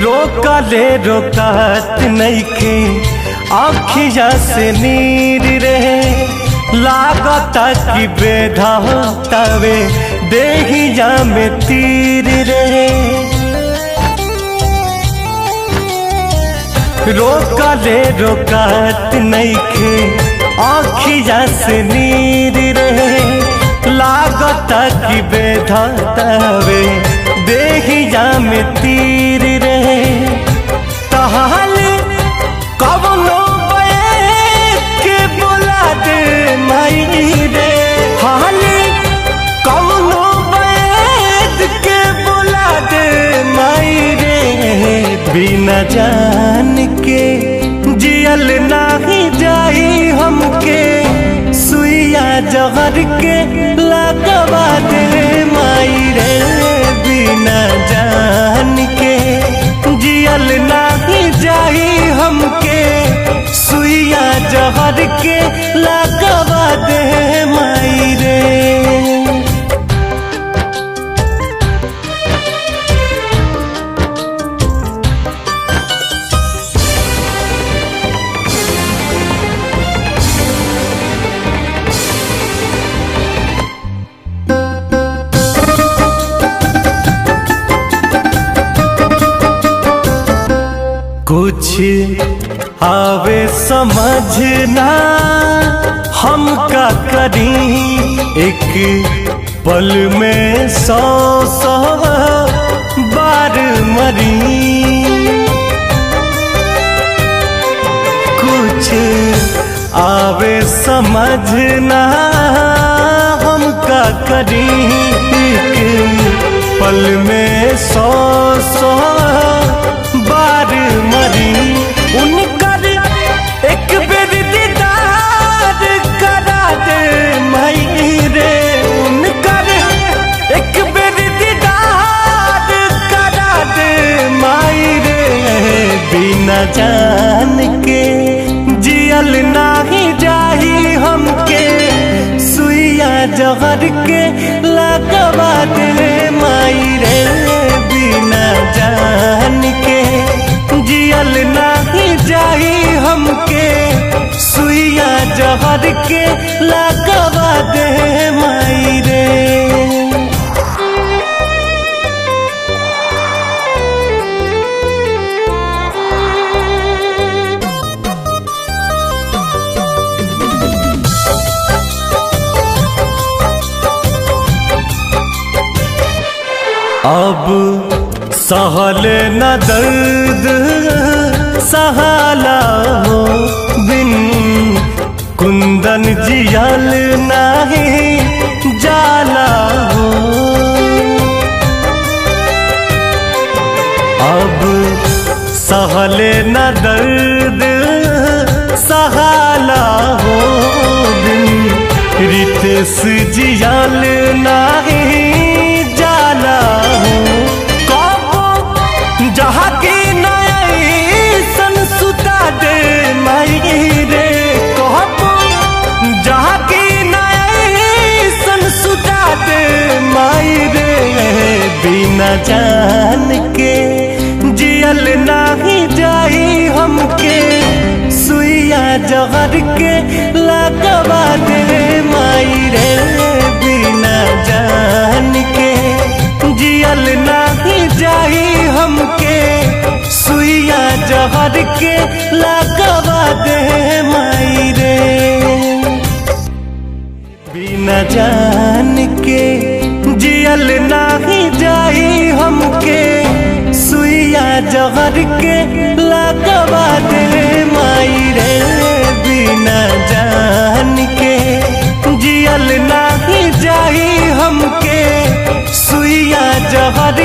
रोकले रोकात नइखे आँखिया से नीर रहे लागता कि बेधातावे देहिया में तीर रहे। रोकले रोकात नइखे आँखिया से नीर रहे लागता कि बेधातावे देहिया में तीर रहे। तहाल कवनो के बोला दे माई रे हाल कवनो के बोला दे माई रे। बिना जान के जियल नाही जाई हमके सुइया जहर के लगवा दे माई रे। बिना जान के जियल नाही जाई हमके सुइया जहर के लगवा दे माई रे। कुछ आवे समझना हम का करी एक पल में 100 बार मरी। कुछ आवे समझना हम का करी एक पल में 100 बार मरी। उनकर एक बेर दीदार करा दे माई रे। उनकर एक बेर दीदार करा दे माई रे। बिना जान के जियल नाही जाही हमके सुइया जहर के लगवा दे माई रे। बिना जान के जियल नाही जाही हमके सुइया जहर के लगवा दे माई रे। अब सहल न दर्द सहाला हो बिन कुंदन जियल नाही जाला हो। अब सहल न दर्द सहाला हो बिन रितेश जियल नाही जाला हो। जहाँ की नयसन सुता दे माई रे कहबो जहाँ की नयसन सुता दे माई रे। बिना जान के जियल नाही जाई हमके सुइया जहर के लगवा दे माई रे। बिना जान के जियल नाही जाई हमके सुइया जहर के लगवा दे माई रे। बिना जान के जियल नाही जाई हमके सुइया जहर के लगवा दे माई रे। बिना जान के जियल नाही जाई हमके सुइया जहर